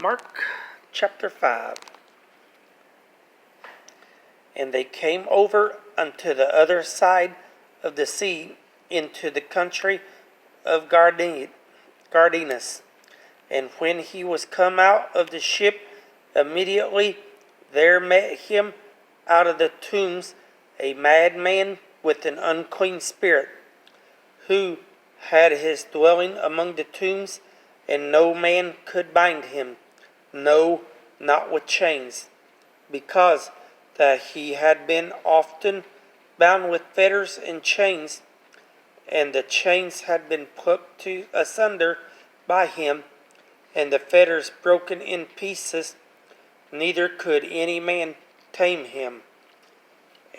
Mark chapter 5. And they came over unto the other side of the sea, into the country of Gardenus. And when he was come out of the ship, immediately there met him out of the tombs a madman with an unclean spirit, who had his dwelling among the tombs, and no man could bind him, no, not with chains, because that he had been often bound with fetters and chains, and the chains had been plucked asunder by him, and the fetters broken in pieces, neither could any man tame him.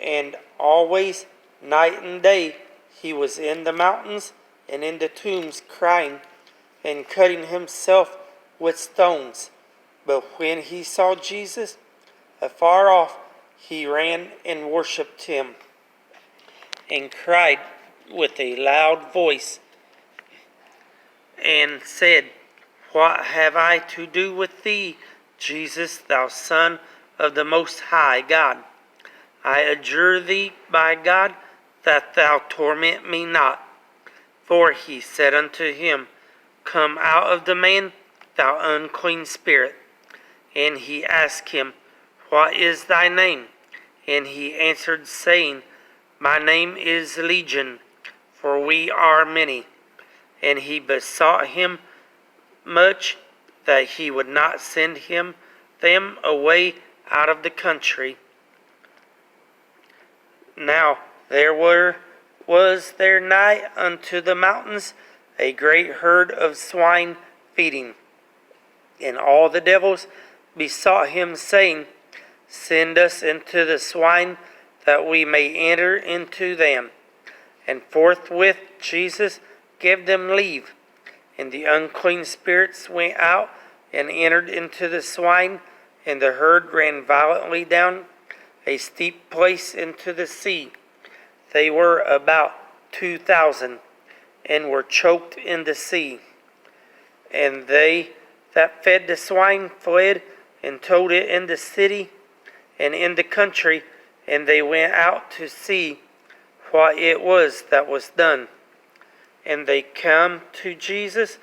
And always, night and day, he was in the mountains and in the tombs, crying and cutting himself with stones. But when he saw Jesus afar off, he ran and worshipped him, and cried with a loud voice, and said, What have I to do with thee, Jesus, thou Son of the Most High God? I adjure thee by God that thou torment me not. For he said unto him, Come out of the man, thou unclean spirit. And he asked him, What is thy name? And he answered, saying, My name is Legion, for we are many. And he besought him much that he would not send them away out of the country. Now there was there nigh unto the mountains a great herd of swine feeding. And all the devils besought him, saying, Send us into the swine, that we may enter into them. And forthwith Jesus gave them leave. And the unclean spirits went out and entered into the swine, and the herd ran violently down a steep place into the sea. They were about 2,000, and were choked in the sea. And they that fed the swine fled, and told it in the city and in the country, and they went out to see what it was that was done. And they come to Jesus,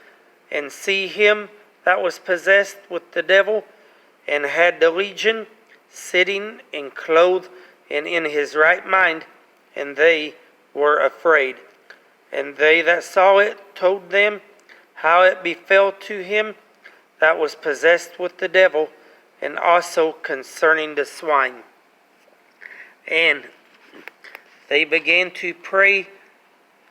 and see him that was possessed with the devil, and had the legion, sitting and clothed and in his right mind, and they were afraid. And they that saw it told them how it befell to him that was possessed with the devil, and also concerning the swine. And they began to pray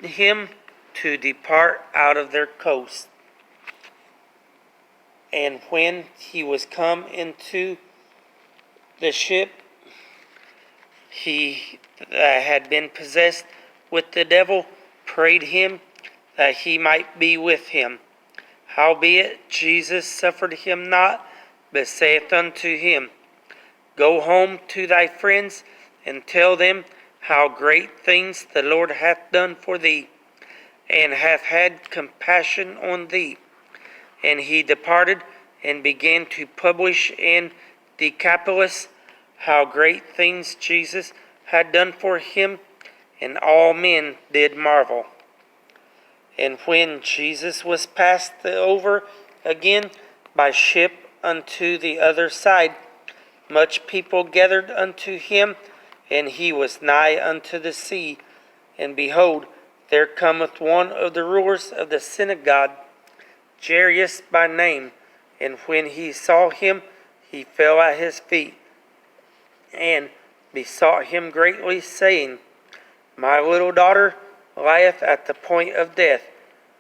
him to depart out of their coast. And when he was come into the ship, he that had been possessed with the devil prayed him that he might be with him. Howbeit Jesus suffered him not, but saith unto him, Go home to thy friends, and tell them how great things the Lord hath done for thee, and hath had compassion on thee. And he departed, and began to publish in Decapolis how great things Jesus had done for him, and all men did marvel. And when Jesus was passed over again by ship unto the other side, much people gathered unto him, and he was nigh unto the sea. And behold, there cometh one of the rulers of the synagogue, Jairus by name, and when he saw him, he fell at his feet, and besought him greatly, saying, My little daughter lieth at the point of death.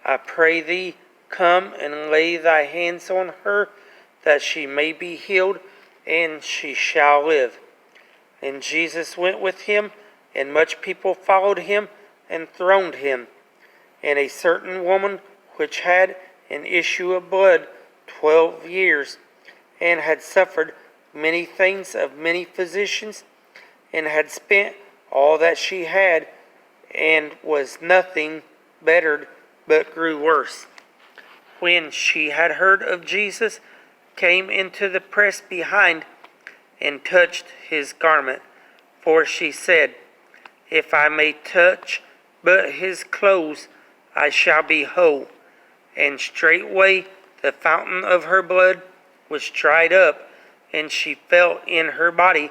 I pray thee, come and lay thy hands on her, that she may be healed, and she shall live. And Jesus went with him, and much people followed him, and thronged him. And a certain woman which had an issue of blood 12 years, and had suffered many things of many physicians, and had spent all that she had, and was nothing bettered, but grew worse. When she had heard of Jesus, came into the press behind, and touched his garment. For she said, If I may touch but his clothes, I shall be whole. And straightway the fountain of her blood was dried up, and she felt in her body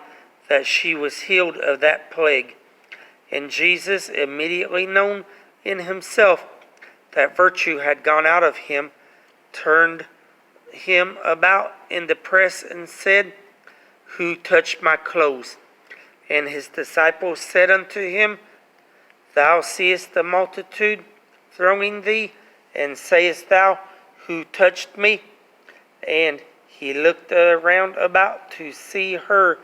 that she was healed of that plague. And Jesus, immediately known in himself that virtue had gone out of him, turned him about in the press and said, Who touched my clothes? And his disciples said unto him, Thou seest the multitude thronging thee, and sayest thou, Who touched me? And he looked around about to see her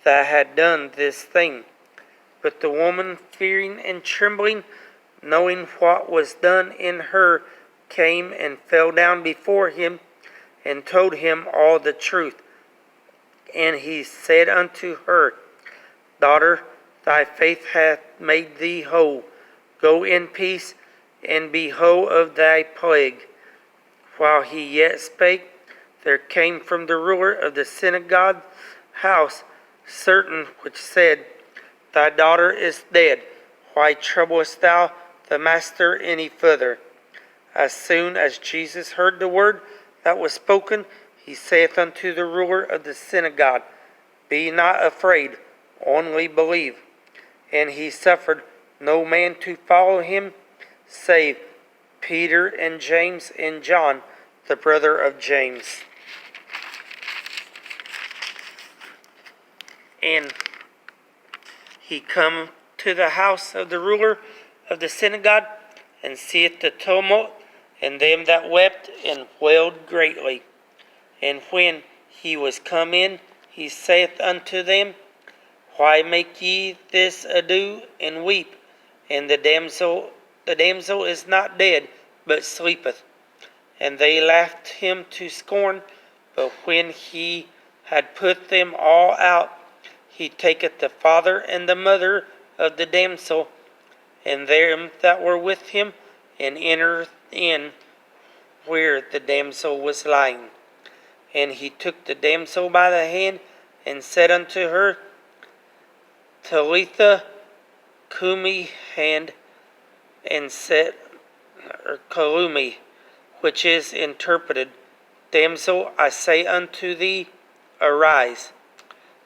that had done this thing. But the woman, fearing and trembling, knowing what was done in her, came and fell down before him, and told him all the truth. And he said unto her, Daughter, thy faith hath made thee whole. Go in peace, and be whole of thy plague. While he yet spake, there came from the ruler of the synagogue house certain which said, Thy daughter is dead. Why troublest thou the master any further? As soon as Jesus heard the word that was spoken, he saith unto the ruler of the synagogue, Be not afraid, only believe. And he suffered no man to follow him, save Peter and James and John, the brother of James. And he come to the house of the ruler of the synagogue, and seeth the tumult, and them that wept and wailed greatly. And when he was come in, he saith unto them, Why make ye this ado and weep? And the damsel is not dead, but sleepeth. And they laughed him to scorn. But when he had put them all out, he taketh the father and the mother of the damsel, and them that were with him, and entereth in where the damsel was lying. And he took the damsel by the hand, and said unto her, Talitha cumi, and said, Kalumi, which is interpreted, Damsel, I say unto thee, arise.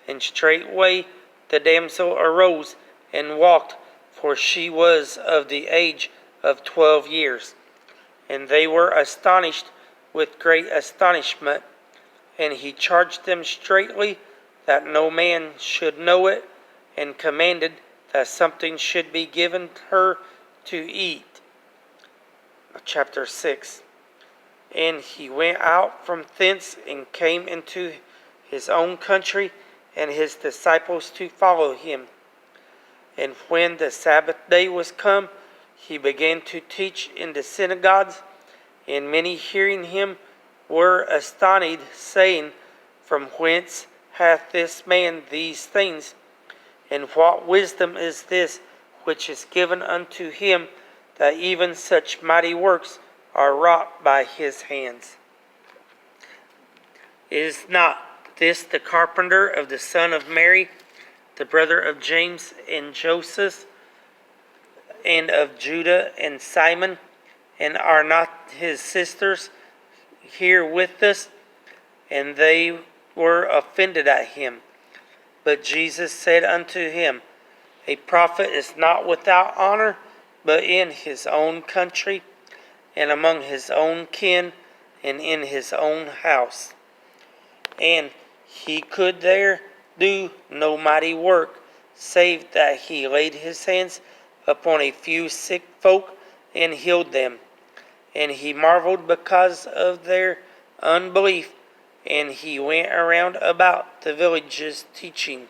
And straightway the damsel arose and walked, for she was of the age of 12 years. And they were astonished with great astonishment. And he charged them straitly that no man should know it, and commanded that something should be given her to eat. Chapter 6. And he went out from thence and came into his own country, and his disciples to follow him. And when the Sabbath day was come, he began to teach in the synagogues, and many hearing him were astonished, saying, From whence hath this man these things? And what wisdom is this which is given unto him, that even such mighty works are wrought by his hands? Is not this the carpenter of the son of Mary, the brother of James and Joseph, and of Judah and Simon? And are not his sisters here with us? And they were offended at him. But Jesus said unto him, A prophet is not without honor, but in his own country, and among his own kin, and in his own house. And he could there do no mighty work, save that he laid his hands upon a few sick folk and healed them. And he marveled because of their unbelief. And he went around about the villages teaching.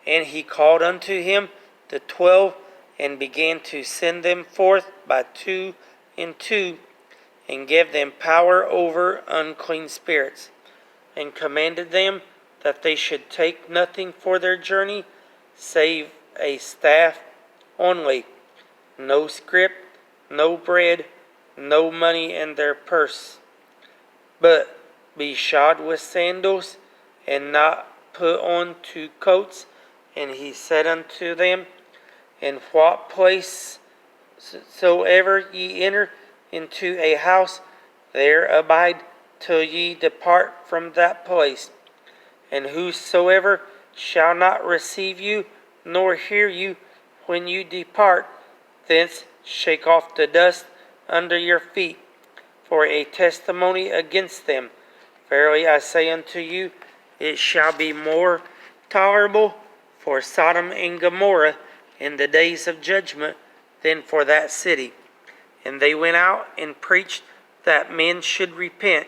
And he called unto him the 12, and began to send them forth by 2 and 2, and gave them power over unclean spirits, and commanded them that they should take nothing for their journey, save a staff only, no scrip, no bread, no money in their purse. But be shod with sandals, and not put on 2 coats. And he said unto them, In what place soever ye enter into a house, there abide till ye depart from that place. And whosoever shall not receive you, nor hear you when you depart thence, shake off the dust under your feet, for a testimony against them. Verily I say unto you, it shall be more tolerable for Sodom and Gomorrah in the days of judgment than for that city. And they went out and preached that men should repent.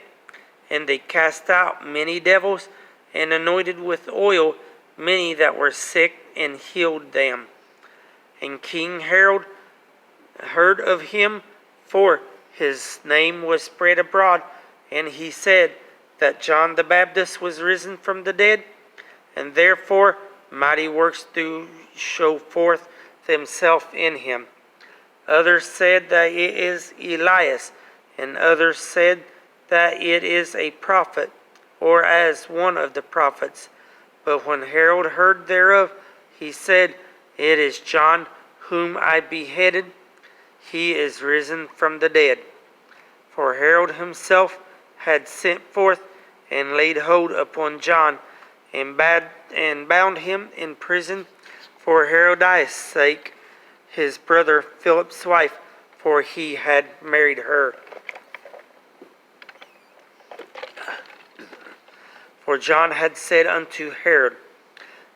And they cast out many devils, and anointed with oil many that were sick, and healed them. And King Herod heard of him, for his name was spread abroad, and he said that John the Baptist was risen from the dead, and therefore mighty works do show forth themselves in him. Others said that it is Elias, and others said that it is a prophet, or as one of the prophets. But when Herod heard thereof, he said, It is John, whom I beheaded. He is risen from the dead. For Herod himself had sent forth and laid hold upon John, and bound him in prison for Herodias' sake, his brother Philip's wife, for he had married her. For John had said unto Herod,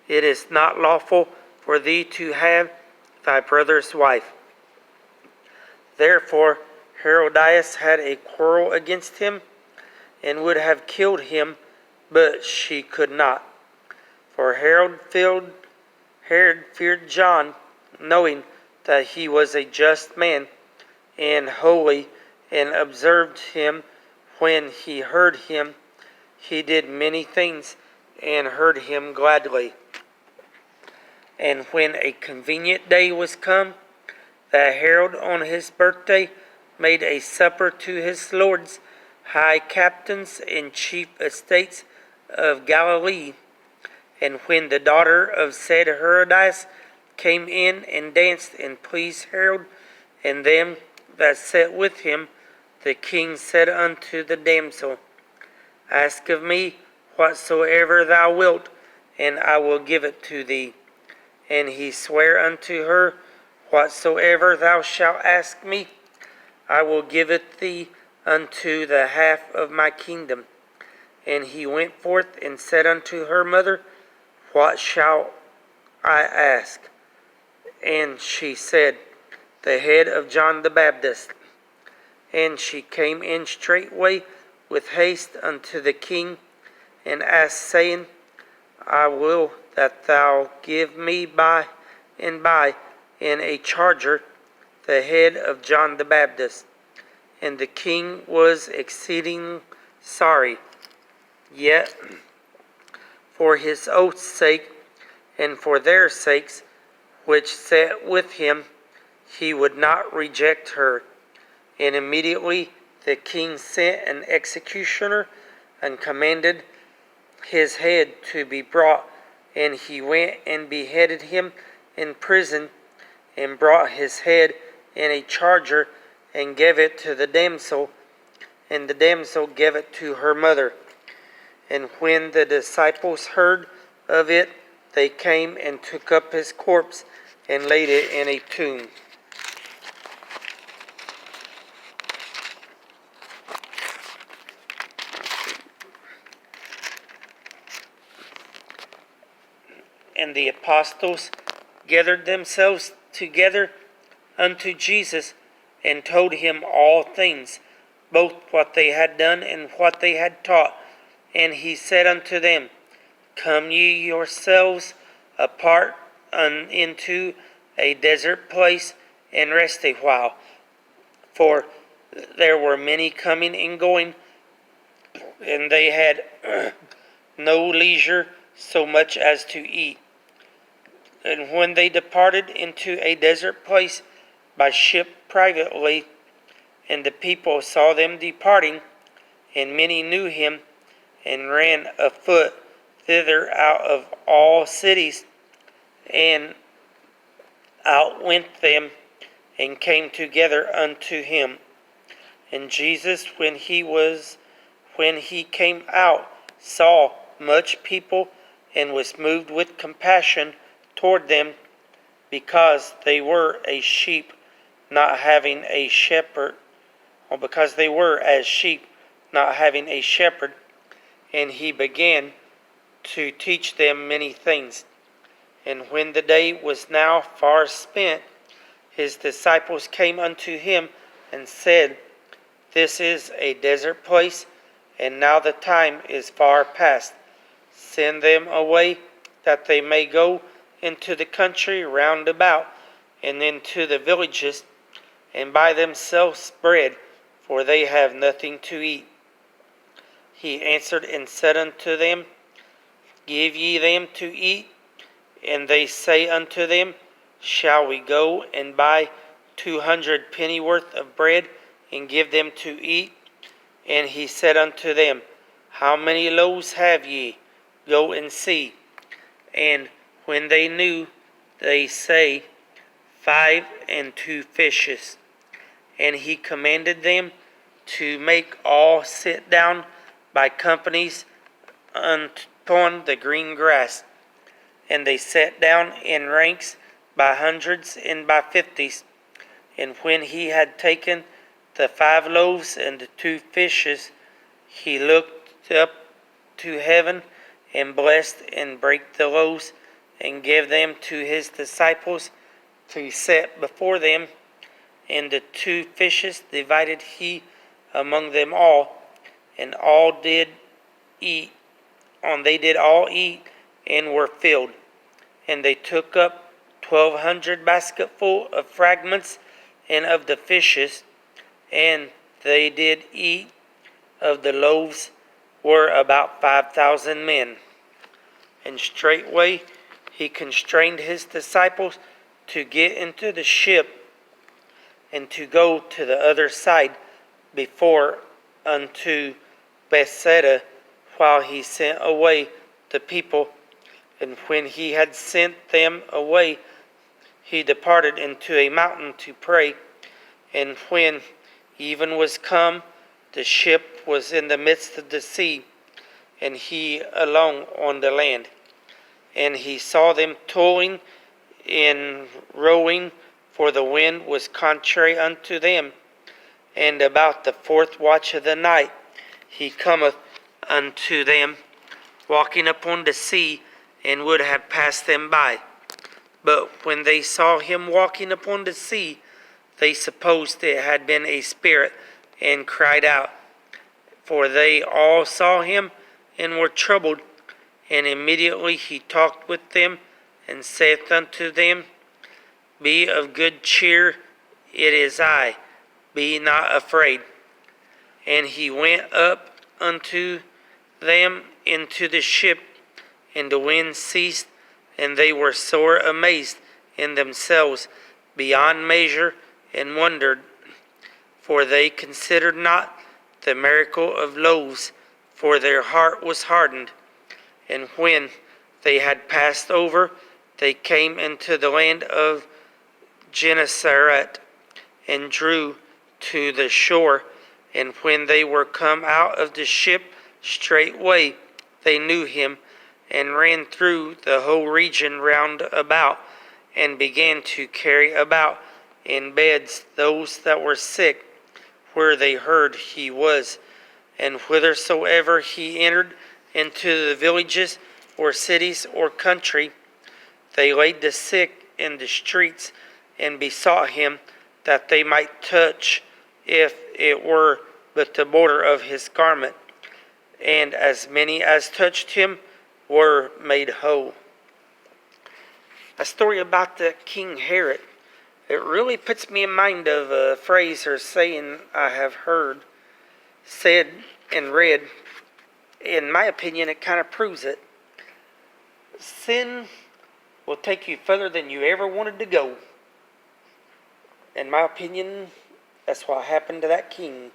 It is not lawful for thee to have thy brother's wife. Therefore Herodias had a quarrel against him, and would have killed him, but she could not. For Herod feared John, knowing that he was a just man and holy, and observed him. When he heard him, he did many things, and heard him gladly. And when a convenient day was come, that Herod on his birthday made a supper to his lords, high captains and chief estates of Galilee. And when the daughter of said Herodias came in and danced and pleased Herod and them that sat with him, the king said unto the damsel, Ask of me whatsoever thou wilt, and I will give it to thee. And he sware unto her, Whatsoever thou shalt ask me, I will give it thee unto the half of my kingdom. And he went forth and said unto her mother, What shall I ask? And she said, The head of John the Baptist. And she came in straightway with haste unto the king, and asked, saying, I will that thou give me by and by in a charger the head of John the Baptist. And the king was exceeding sorry, yet for his oath's sake, and for their sakes which sat with him, he would not reject her. And immediately the king sent an executioner, and commanded his head to be brought. And he went and beheaded him in prison, and brought his head in a charger, and gave it to the damsel, and the damsel gave it to her mother. And when the disciples heard of it, they came and took up his corpse, and laid it in a tomb. And the apostles gathered themselves together unto Jesus, and told him all things, both what they had done and what they had taught. And he said unto them, Come ye yourselves apart into a desert place, and rest a while. For there were many coming and going, and they had no leisure so much as to eat. And when they departed into a desert place by ship privately, and the people saw them departing, and many knew him, and ran afoot thither out of all cities, and outwent them, and came together unto him. And Jesus, when he came out, saw much people, and was moved with compassion toward them, because they were as sheep not having a shepherd, or because they were as sheep not having a shepherd. And he began to teach them many things. And when the day was now far spent, his disciples came unto him and said, This is a desert place, and now the time is far past. Send them away, that they may go into the country round about, and into the villages, and buy themselves bread, for they have nothing to eat. He answered and said unto them, Give ye them to eat. And they say unto them, Shall we go and buy 200 pennyworth of bread, and give them to eat? And he said unto them, How many loaves have ye? Go and see. And when they knew, they say, 5 and 2 fishes. And he commanded them to make all sit down by companies upon the green grass. And they sat down in ranks by hundreds and by fifties. And when he had taken the 5 loaves and the 2 fishes, he looked up to heaven, and blessed, and brake the loaves, and gave them to his disciples to set before them. And the 2 fishes divided he among them all, and all did eat. They did all eat, and were filled. And they took up 1,200 basketful of fragments, and of the fishes, and they did eat. Of the loaves were about 5,000 men. And straightway he constrained his disciples to get into the ship, and to go to the other side before unto Bethsaida, while he sent away the people. And when he had sent them away, he departed into a mountain to pray. And when even was come, the ship was in the midst of the sea, and he alone on the land. And he saw them toiling in rowing, for the wind was contrary unto them. And about the 4th watch of the night he cometh unto them, walking upon the sea, and would have passed them by. But when they saw him walking upon the sea, they supposed it had been a spirit, and cried out. For they all saw him, and were troubled. And immediately he talked with them, and saith unto them, Be of good cheer, it is I, be not afraid. And he went up unto them into the ship, and the wind ceased, and they were sore amazed in themselves beyond measure, and wondered. For they considered not the miracle of loaves, for their heart was hardened. And when they had passed over, they came into the land of Gennesaret, and drew to the shore. And when they were come out of the ship, straightway they knew him, and ran through the whole region round about, and began to carry about in beds those that were sick, where they heard he was. And whithersoever he entered into the villages, or cities, or country, they laid the sick in the streets, and besought him that they might touch, if it were but the border of his garment. And as many as touched him were made whole. A story about the King Herod. It really puts me in mind of a phrase or saying I have heard, said, and read. In my opinion, it kind of proves it. Sin will take you further than you ever wanted to go. In my opinion, that's what happened to that king.